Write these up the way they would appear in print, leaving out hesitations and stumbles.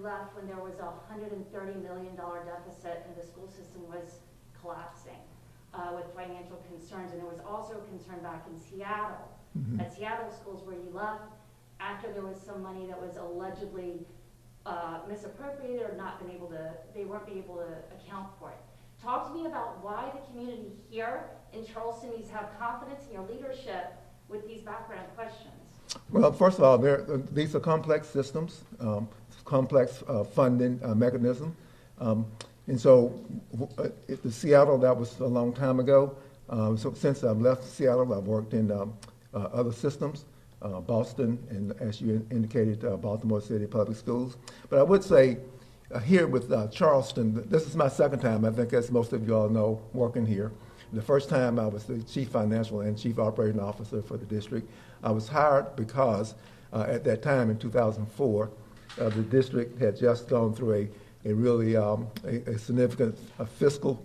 left when there was a $130 million deficit and the school system was collapsing with financial concerns. And there was also a concern back in Seattle, at Seattle schools where you left after there was some money that was allegedly misappropriated or not been able to, they weren't able to account for it. Talk to me about why the community here in Charleston needs to have confidence in your leadership with these background questions. Well, first of all, these are complex systems, complex funding mechanism. And so the Seattle, that was a long time ago. So since I've left Seattle, I've worked in other systems, Boston, and as you indicated, Baltimore City Public Schools. But I would say here with Charleston, this is my second time, I think as most of you all know, working here. The first time I was the Chief Financial and Chief Operating Officer for the district. I was hired because at that time in 2004, the district had just gone through a really a significant fiscal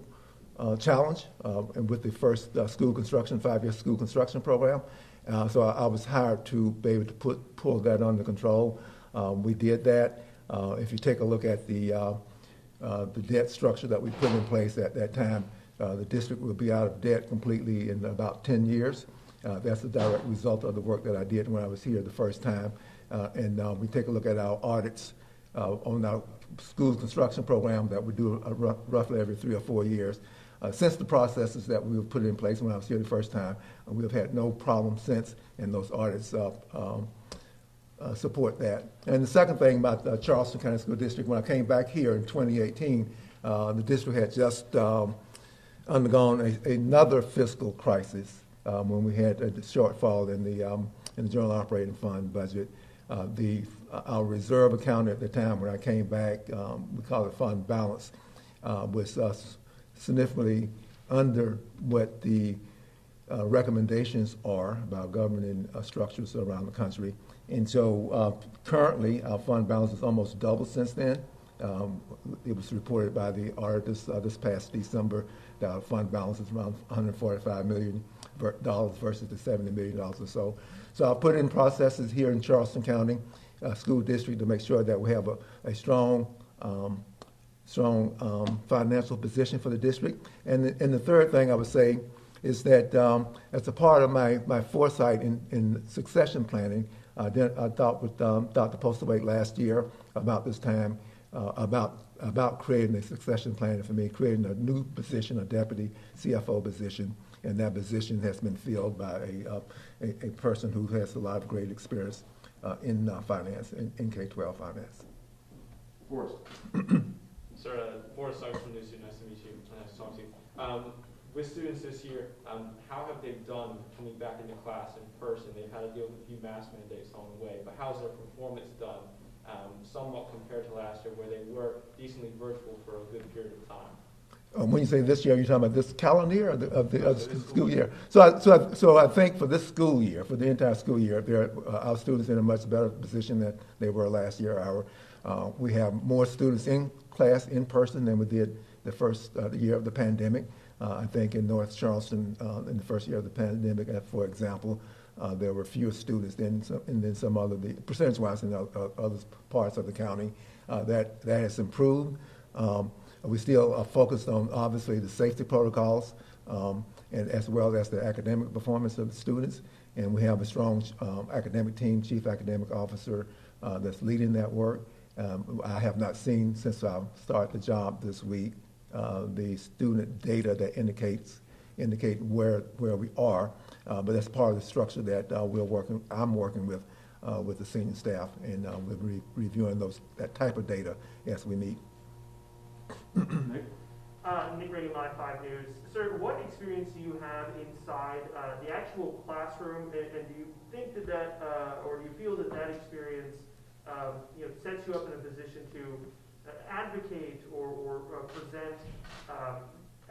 challenge and with the first school construction, 5-year school construction program. So I was hired to be able to pull that under control. We did that. If you take a look at the debt structure that we put in place at that time, the district will be out of debt completely in about 10 years. That's a direct result of the work that I did when I was here the first time. And we take a look at our audits on our school construction program that we do roughly every 3 or 4 years. Since the processes that we have put in place when I was here the first time, we have had no problem since, and those audits support that. And the second thing about the Charleston County School District, when I came back here in 2018, the district had just undergone another fiscal crisis when we had a shortfall in the general operating fund budget. Our reserve account at the time when I came back, we call it fund balance, was significantly under what the recommendations are about governing structures around the country. And so currently our fund balance is almost doubled since then. It was reported by the auditors this past December that our fund balance is around $145 million versus the $70 million or so. So I'll put in processes here in Charleston County School District to make sure that we have a strong financial position for the district. And the third thing I would say is that as a part of my foresight in succession planning, I thought with Dr. Postlewait last year about this time about creating a succession plan for me, creating a new position, a deputy CFO position, and that position has been filled by a person who has a lot of great experience in finance, in K-12 finance. Forrest. Sir, Forrest Suggs from Newsy. Nice to meet you. Nice to talk to you. With students this year, how have they done coming back into class in person? They've had to deal with a few mask mandates along the way, but how's their performance done? Somewhat compared to last year, where they were decently virtual for a good period of time. When you say this year, you're talking about this calendar year or the school year? So I think for this school year, for the entire school year, our students in a much better position than they were last year. We have more students in class in person than we did the first year of the pandemic. I think in North Charleston, in the first year of the pandemic, for example, there were fewer students than some other, percentage-wise, in other parts of the county. That has improved. We still are focused on, obviously, the safety protocols, and as well as the academic performance of the students. And we have a strong academic team, chief academic officer, that's leading that work. I have not seen, since I started the job this week, the student data that indicate where we are, but that's part of the structure that I'm working with the senior staff, and we're reviewing that type of data as we meet. Nick? Nick Brady, Live 5 News. Sir, what experience do you have inside the actual classroom, and do you think that or do you feel that experience sets you up in a position to advocate or present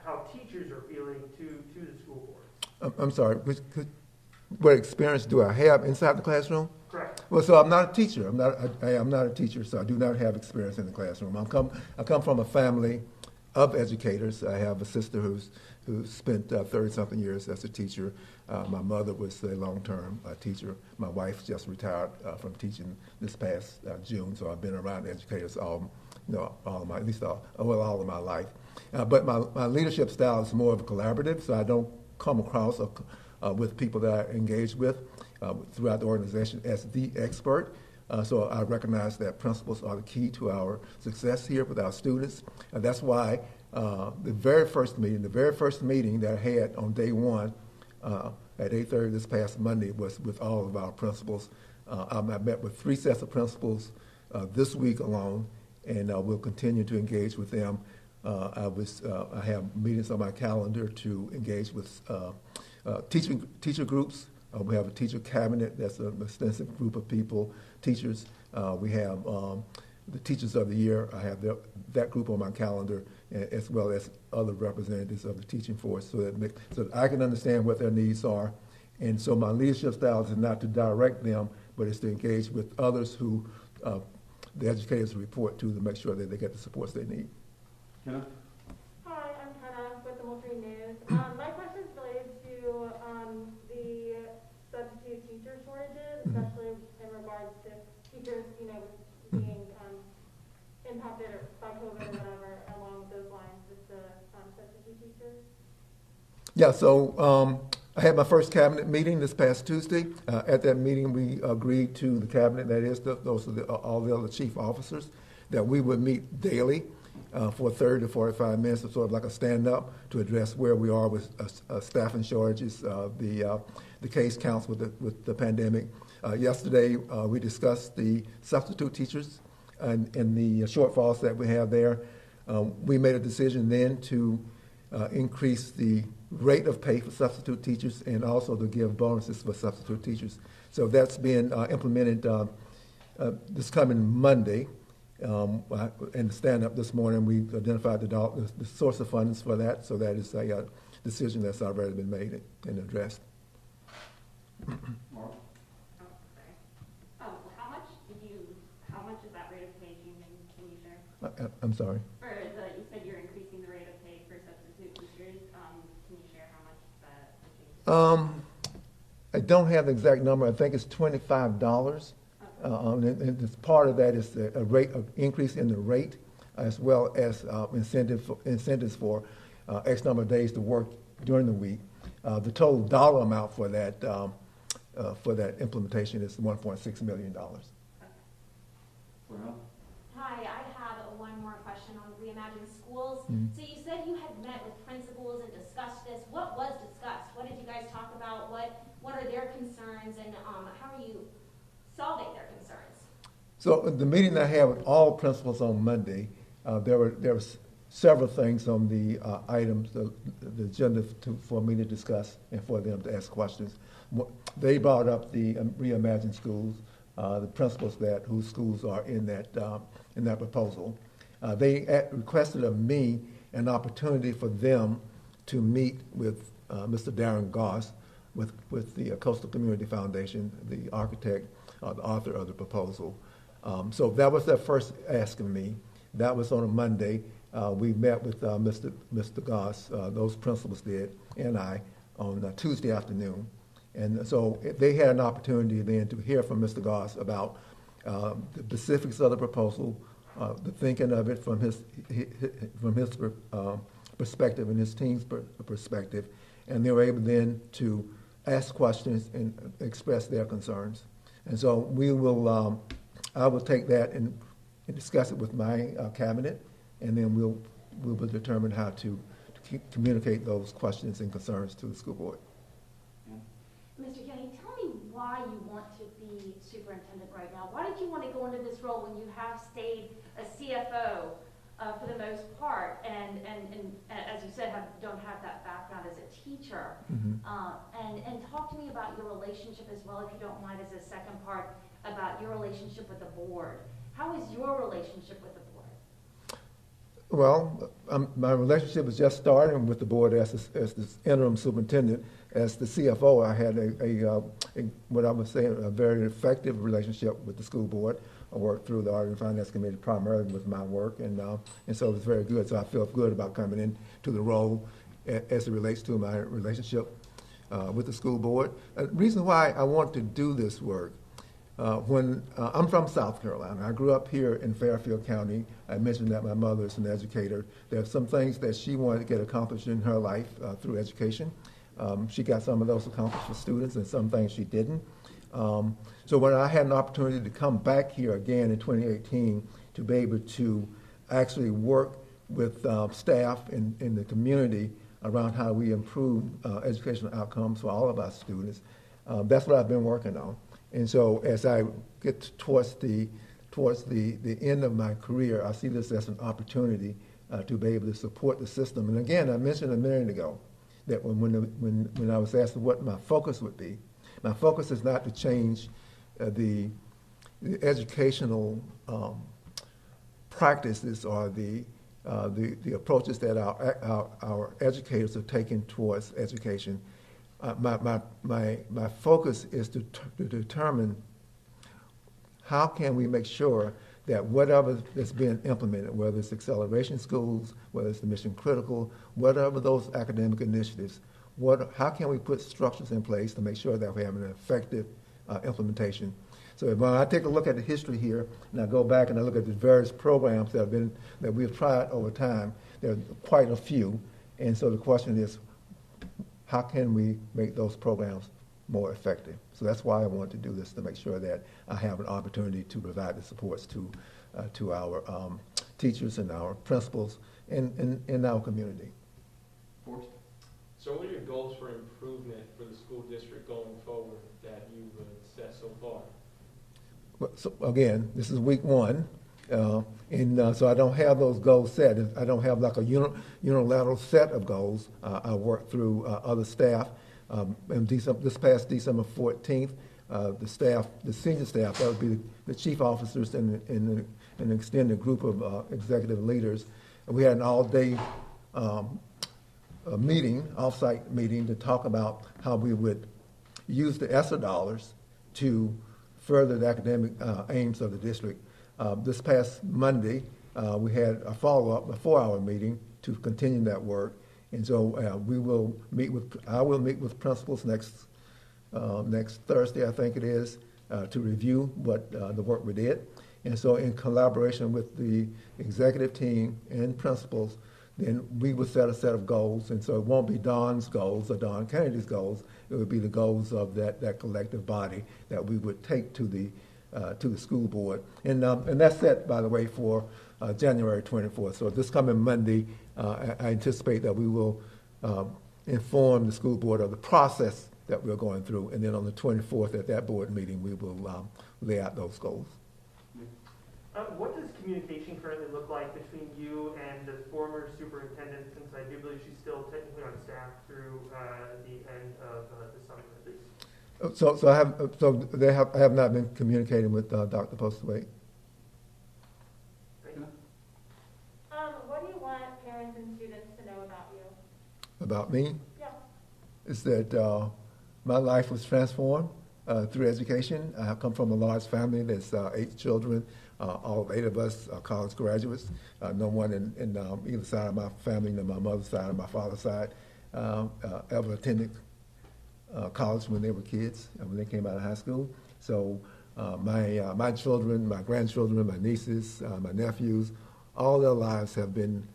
how teachers are feeling to the school boards? I'm sorry, what experience do I have inside the classroom? Correct. Well, so I'm not a teacher. I am not a teacher, so I do not have experience in the classroom. I come from a family of educators. I have a sister who spent 30-something years as a teacher. My mother was a long-term teacher. My wife just retired from teaching this past June, so I've been around educators all of my life. But my leadership style is more of a collaborative, so I don't come across with people that I engage with throughout the organization as the expert. So I recognize that principals are the key to our success here with our students. And that's why the very first meeting that I had on day one at 8:30 this past Monday was with all of our principals. I met with 3 sets of principals this week alone, and we'll continue to engage with them. I have meetings on my calendar to engage with teacher groups. We have a teacher cabinet. That's an extensive group of people, teachers. We have the Teachers of the Year. I have that group on my calendar, as well as other representatives of the teaching force, so that I can understand what their needs are. And so my leadership style is not to direct them, but it's to engage with others who the educators report to make sure that they get the supports they need. Kenna? Hi, I'm Kenna with the Moultrie News. My question is related to the substitute teacher shortages, especially in regards to teachers, being impacted by COVID or whatever along those lines with the substitute teachers. Yeah, so I had my first cabinet meeting this past Tuesday. At that meeting, we agreed to the cabinet, that is, those are all the other chief officers, that we would meet daily for 30 to 45 minutes, sort of like a stand-up to address where we are with staffing shortages, the case counts with the pandemic. Yesterday, we discussed the substitute teachers and the shortfalls that we have there. We made a decision then to increase the rate of pay for substitute teachers and also to give bonuses for substitute teachers. So that's been implemented this coming Monday. In the stand-up this morning, we identified the source of funds for that, so that is a decision that's already been made and addressed. Mark? How much is that rate of pay changing? Can you share? I'm sorry. You said you're increasing the rate of pay for substitute teachers. Can you share how much that is? I don't have the exact number. I think it's $25. And as part of that is a rate of increase in the rate, as well as incentives for X number of days to work during the week. The total dollar amount for that implementation is $1.6 million. Well, Hi, I have one more question on Reimagined schools. So you said you had met with principals and discussed this. What was discussed? What did you guys talk about? What are their concerns, and how are you solving their concerns? So the meeting that I had with all principals on Monday, there were several things on the items, the agenda for me to discuss and for them to ask questions. They brought up the Reimagined schools, the principals whose schools are in that proposal. They requested of me an opportunity for them to meet with Mr. Darren Goss with the Coastal Community Foundation, the architect, the author of the proposal. So that was their first ask of me. That was on a Monday. We met with Mr. Goss, those principals did, and I, on Tuesday afternoon. And so they had an opportunity then to hear from Mr. Goss about the specifics of the proposal, the thinking of it from his perspective and his team's perspective. And they were able then to ask questions and express their concerns. And so I will take that and discuss it with my cabinet, and then we will determine how to communicate those questions and concerns to the school board. Mr. Kenny, tell me why you want to be superintendent right now. Why did you want to go into this role when you have stayed a CFO for the most part, and as you said, don't have that background as a teacher? Mm-hmm. And talk to me about your relationship as well, if you don't mind, as a second part, about your relationship with the board. How is your relationship with the board? Well, my relationship is just starting with the board as the interim superintendent. As the CFO, I had what I would say a very effective relationship with the school board. I worked through the Audit and Finance Committee primarily with my work, and so it was very good. So I feel good about coming into the role as it relates to my relationship with the school board. The reason why I want to do this work, when I'm from South Carolina, I grew up here in Fairfield County. I mentioned that my mother is an educator. There are some things that she wanted to get accomplished in her life through education. She got some of those accomplished for students, and some things she didn't. So when I had an opportunity to come back here again in 2018 to be able to actually work with staff in the community around how we improve educational outcomes for all of our students, that's what I've been working on. And so as I get towards the end of my career, I see this as an opportunity to be able to support the system. And again, I mentioned a minute ago that when I was asked what my focus would be, my focus is not to change the educational practices or the approaches that our educators are taking towards education. My focus is to determine how can we make sure that whatever is being implemented, whether it's acceleration schools, whether it's the mission critical, whatever those academic initiatives, how can we put structures in place to make sure that we have an effective implementation? So when I take a look at the history here, and I go back and I look at the various programs that we've tried over time, there are quite a few. And so the question is, how can we make those programs more effective? So that's why I want to do this, to make sure that I have an opportunity to provide the supports to our teachers and our principals in our community. Forrest? So what are your goals for improvement for the school district going forward that you've set so far? Well, so again, this is week one, and so I don't have those goals set. I don't have like a unilateral set of goals. I work through other staff. And this past December 14th, the senior staff, that would be the chief officers and an extended group of executive leaders, and we had an all-day off-site meeting to talk about how we would use the ESSER dollars to further the academic aims of the district. This past Monday, we had a follow-up, a 4-hour meeting to continue that work. And so I will meet with principals next Thursday, I think it is, to review what the work we did. And so in collaboration with the executive team and principals, then we would set a set of goals. And so it won't be Don's goals or Don Kennedy's goals. It would be the goals of that collective body that we would take to the school board. And that's set, by the way, for January 24th. So this coming Monday, I anticipate that we will inform the school board of the process that we're going through. And then on the 24th at that board meeting, we will lay out those goals. What does communication currently look like between you and the former superintendent, since I do believe she's still technically on staff through the end of the summer at least? I have not been communicating with Dr. Postlewait. What do you want parents and students to know about you? About me? Yeah. Is that my life was transformed through education. I have come from a large family. There's 8 children. All 8 of us are college graduates. No one in either side of my family, no my mother's side or my father's side, ever attended college when they were kids, when they came out of high school. So my children, my grandchildren, my nieces, my nephews, all their lives have been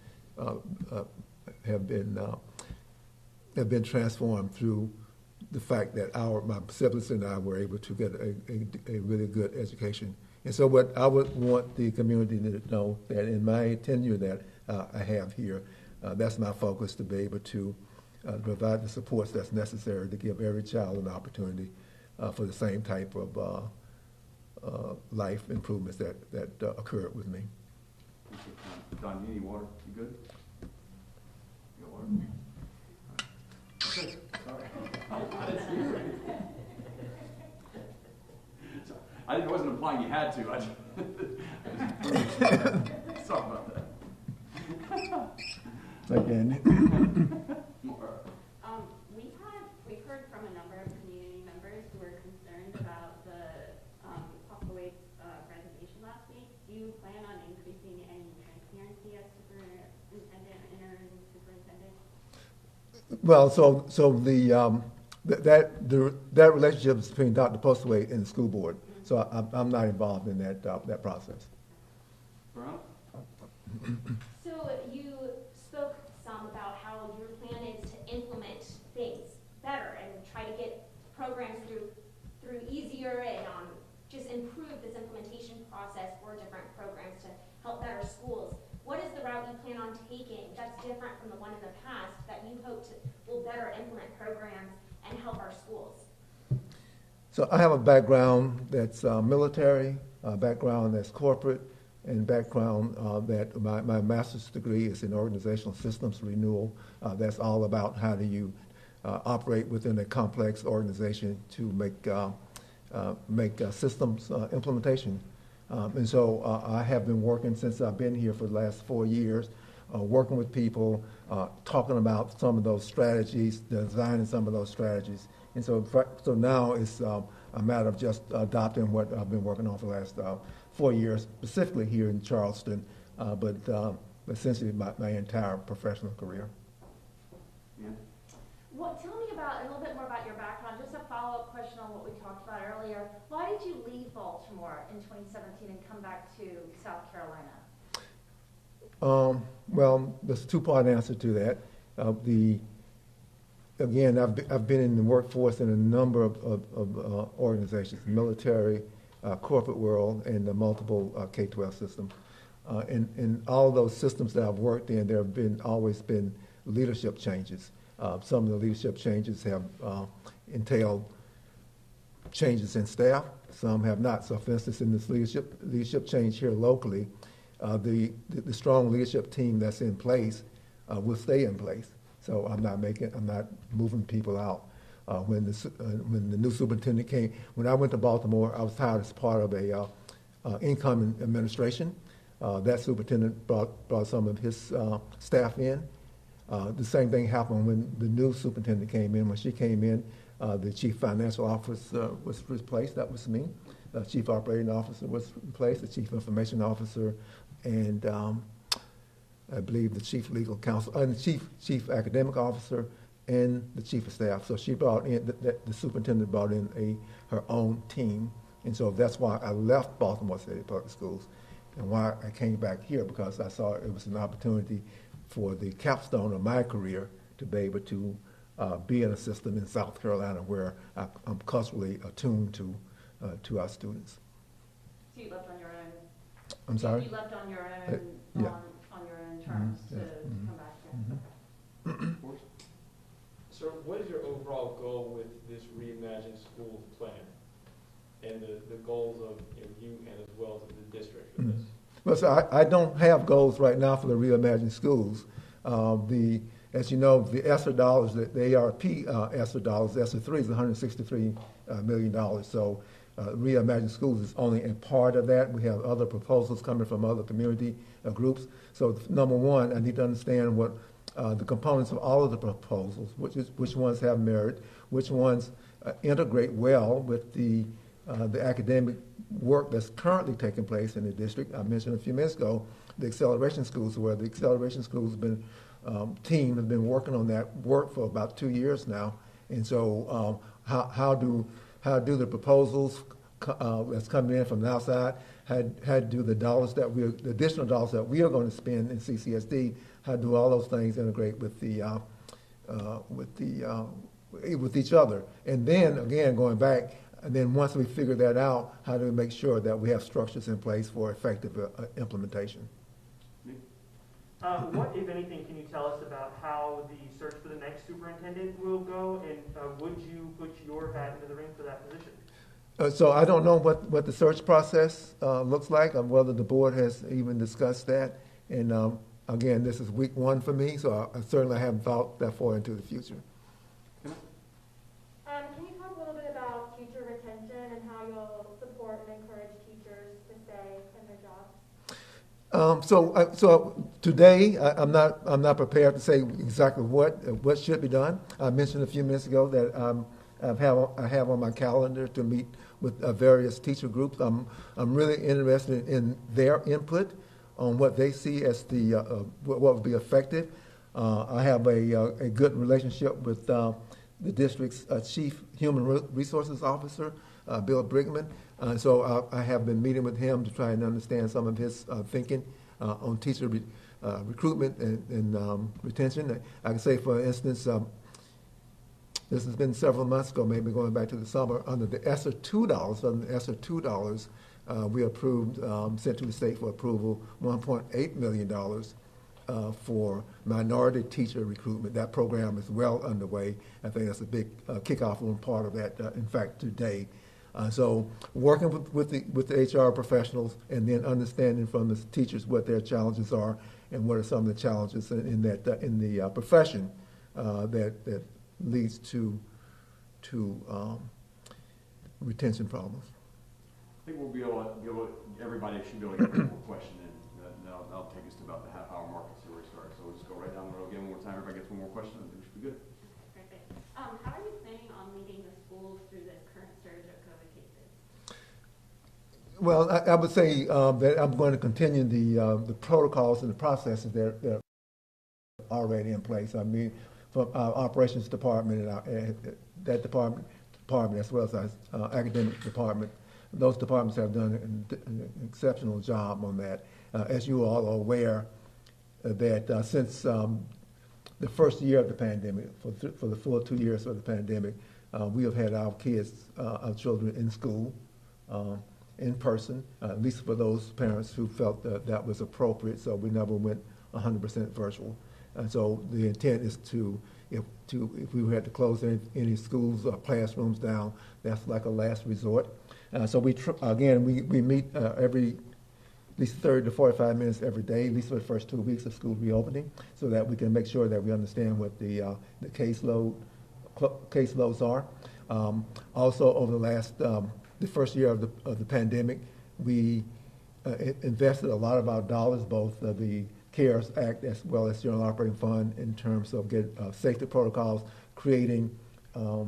transformed through the fact that my siblings and I were able to get a really good education. And so what I would want the community to know that in my tenure that I have here, that's my focus, to be able to provide the supports that's necessary to give every child an opportunity for the same type of life improvements that occurred with me. Don, you need water? You good? You got water? Okay. Sorry. I wasn't implying you had to. Sorry about that. Thank you, Andy. We've heard from a number of community members who are concerned about the Postlewait's resignation last week. Do you plan on increasing any transparency as superintendent, interim superintendent? Well, that relationship is between Dr. Postlewait and the school board. So I'm not involved in that process. Brown? So you spoke some about how your plan is to implement things better and try to get programs through easier and just improve this implementation process for different programs to help better schools. What is the route you plan on taking that's different from the one in the past that you hope will better implement programs and help our schools? So I have a background that's military, a background that's corporate, and background that my master's degree is in organizational systems renewal. That's all about how do you operate within a complex organization to make systems implementation. And so I have been working since I've been here for the last 4 years, working with people, talking about some of those strategies, designing some of those strategies. And so now it's a matter of just adopting what I've been working on for the last 4 years, specifically here in Charleston, but essentially my entire professional career. Yeah. Tell me a little bit more about your background. Just a follow-up question on what we talked about earlier. Why did you leave Baltimore in 2017 and come back to South Carolina? Well, there's a two-part answer to that. Again, I've been in the workforce in a number of organizations, military, corporate world, and the multiple K-12 systems. In all those systems that I've worked in, there have always been leadership changes. Some of the leadership changes have entailed changes in staff. Some have not. So, for instance, in this leadership change here locally, the strong leadership team that's in place will stay in place. So I'm not moving people out. When the new superintendent came, when I went to Baltimore, I was hired as part of a incoming administration. That superintendent brought some of his staff in. The same thing happened when the new superintendent came in. When she came in, the chief financial officer was replaced. That was me. The chief operating officer was replaced. The chief information officer, and I believe the chief legal counsel, the chief academic officer, and the chief of staff. So she brought in, the superintendent brought in her own team. And so that's why I left Baltimore City Public Schools and why I came back here, because I saw it was an opportunity for the capstone of my career to be able to be in a system in South Carolina where I'm culturally attuned to our students. So you left on your own? I'm sorry? You left on your own, yeah. on your own terms Yes. to come back here? So what is your overall goal with this Reimagined School plan and the goals of you and as well as the district for this? Well, so I don't have goals right now for the Reimagined Schools. As you know, the ESSER dollars, the ARP ESSER dollars, ESSER 3 is $163 million. So Reimagined Schools is only a part of that. We have other proposals coming from other community groups. So number one, I need to understand what the components of all of the proposals, which ones have merit, which ones integrate well with the academic work that's currently taking place in the district. I mentioned a few minutes ago the acceleration schools, where the acceleration schools team has been working on that work for about 2 years now. And so how do the proposals that's coming in from the outside, how do the additional dollars that we are going to spend in CCSD, how do all those things integrate with each other? And then again, going back, and then once we figure that out, how do we make sure that we have structures in place for effective implementation? What, if anything, can you tell us about how the search for the next superintendent will go, and would you put your hat into the ring for that position? So I don't know what the search process looks like, or whether the board has even discussed that. And again, this is week 1 for me, so I certainly haven't thought that far into the future. Can you talk a little bit about teacher retention and how you'll support and encourage teachers to stay in their jobs? So today, I'm not prepared to say exactly what should be done. I mentioned a few minutes ago that I have on my calendar to meet with various teacher groups. I'm really interested in their input on what they see as what would be effective. I have a good relationship with the district's chief human resources officer, Bill Brigman. So I have been meeting with him to try and understand some of his thinking on teacher recruitment and retention. I can say, for instance, this has been several months ago, maybe going back to the summer, under the ESSER $2, we approved, sent to the state for approval, $1.8 million for minority teacher recruitment. That program is well underway. I think that's a big kickoff on part of that, in fact, today. So working with the HR professionals and then understanding from the teachers what their challenges are and what are some of the challenges in the profession that leads to retention problems. I think we'll be able to, everybody should be able to get one more question in. That'll take us to about the half-hour mark to see where we start. So we'll just go right down the road again one more time. Everybody gets one more question. I think we should be good. Perfect. How are you planning on leading the schools through this current surge of COVID cases? Well, I would say that I'm going to continue the protocols and the processes that are already in place. I mean, from our operations department and that department, as well as our academic department, those departments have done an exceptional job on that. As you all are aware, that since the first year of the pandemic, for the full 2 years of the pandemic, we have had our kids, our children in school, in person, at least for those parents who felt that was appropriate. So we never went 100% virtual. And so the intent is if we had to close any schools or classrooms down, that's like a last resort. So we meet every at least 30 to 45 minutes every day, at least for the first 2 weeks of school reopening, so that we can make sure that we understand what the caseloads are. Also, over the first year of the pandemic, we invested a lot of our dollars, both the CARES Act as well as General Operating Fund, in terms of safety protocols, creating a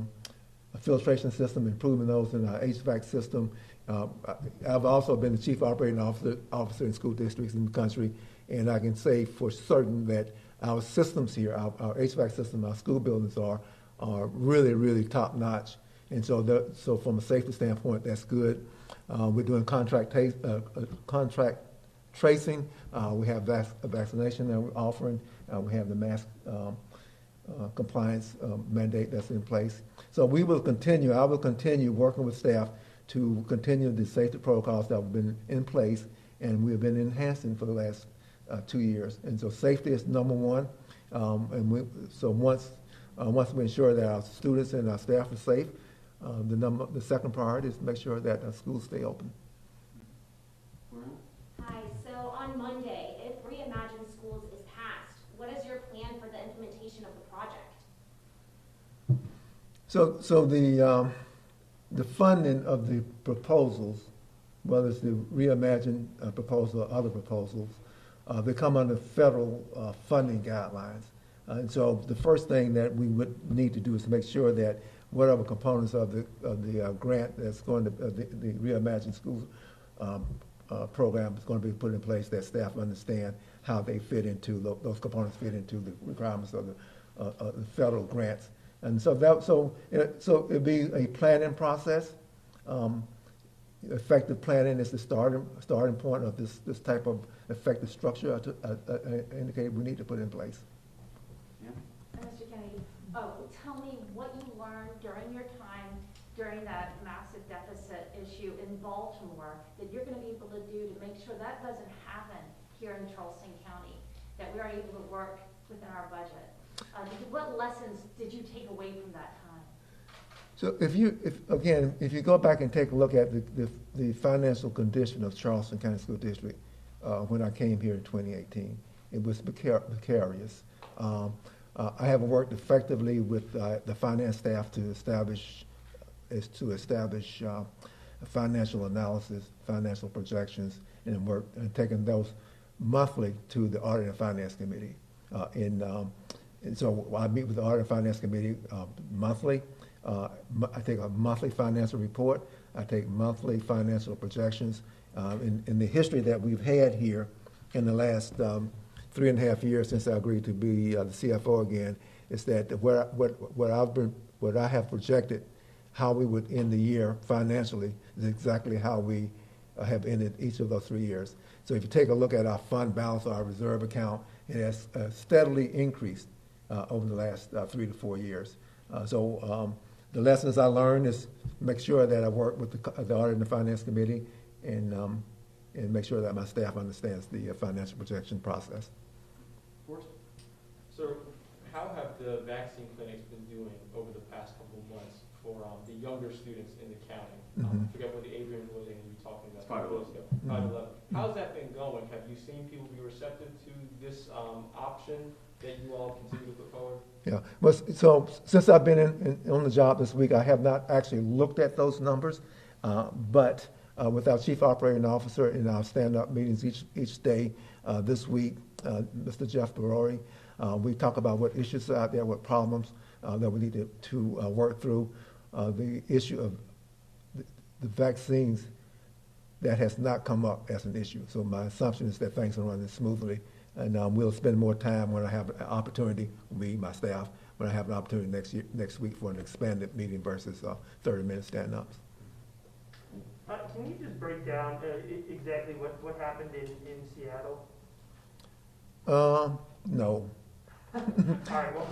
filtration system, improving those in our HVAC system. I've also been the chief operating officer in school districts in the country, and I can say for certain that our systems here, our HVAC system, our school buildings are really, really top notch. And so from a safety standpoint, that's good. We're doing contract tracing. We have vaccination that we're offering. We have the mask compliance mandate that's in place. So I will continue working with staff to continue the safety protocols that have been in place, and we have been enhancing for the last 2 years. And so safety is number one. So once we ensure that our students and our staff are safe, the second priority is to make sure that our schools stay open. Hi, so on Monday, if Reimagined Schools is passed, what is your plan for the implementation of the project? So the funding of the proposals, whether it's the Reimagined proposal or other proposals, they come under federal funding guidelines. And so the first thing that we would need to do is to make sure that whatever components of the grant that's going to the Reimagined Schools program is going to be put in place, that staff understand how they fit into those components fit into the requirements of the federal grants. And so it'd be a planning process. Effective planning is the starting point of this type of effective structure I indicated we need to put in place. Yeah. Mr. Kennedy, tell me what you learned during your time during that massive deficit issue in Baltimore that you're going to be able to do to make sure that doesn't happen here in Charleston County, that we are able to work within our budget. What lessons did you take away from that time? So if you go back and take a look at the financial condition of Charleston County School District when I came here in 2018, it was precarious. I have worked effectively with the finance staff to establish financial analysis, financial projections, and taking those monthly to the Audit and Finance Committee. And so I meet with the Audit and Finance Committee monthly. I take a monthly financial report. I take monthly financial projections. In the history that we've had here in the last 3.5 years since I agreed to be the CFO again, is that what I have projected how we would end the year financially is exactly how we have ended each of those 3 years. So if you take a look at our fund balance or our reserve account, it has steadily increased over the last 3 to 4 years. So the lessons I learned is make sure that I work with the Audit and the Finance Committee and make sure that my staff understands the financial projection process. So how have the vaccine clinics been doing over the past couple of months for the younger students in the county? I forget what the age range was, and you were talking about 5-11. How's that been going? Have you seen people be receptive to this option that you all continue to put forward? Yeah, well, so since I've been on the job this week, I have not actually looked at those numbers, but with our Chief Operating Officer in our stand-up meetings each day this week, Mr. Jeff Barori, we talk about what issues are out there, what problems that we need to work through. The issue of the vaccines, that has not come up as an issue. So my assumption is that things are running smoothly, and we'll spend more time when I have an opportunity, me, my staff, when I have an opportunity next week for an expanded meeting versus 30-minute stand-ups. Can you just break down exactly what happened in Seattle? No. All right, well,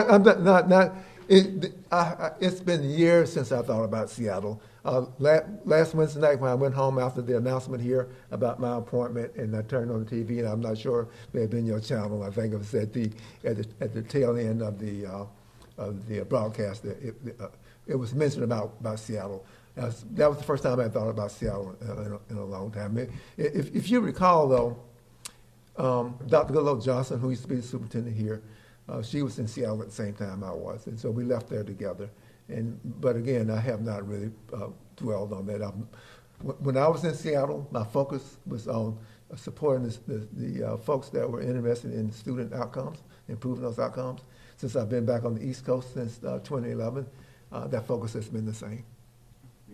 I'm not it's been years since I thought about Seattle. Last Wednesday night when I went home after the announcement here about my appointment, and I turned on the TV, and I'm not sure it may have been your channel. I think it was at the tail end of the broadcast. It was mentioned about Seattle. That was the first time I thought about Seattle in a long time. If you recall, though, Dr. Goodlow Johnson, who used to be the superintendent here, she was in Seattle at the same time I was, and so we left there together. But again, I have not really dwelled on that. When I was in Seattle, my focus was on supporting the folks that were interested in student outcomes, improving those outcomes. Since I've been back on the East Coast since 2011, that focus has been the same.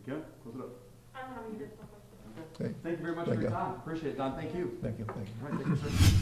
Okay, close it up. I don't have any additional questions. Okay. Thank you very much for your time. Appreciate it, Don. Thank you. Thank you. Thank you. All right, thank you, sir.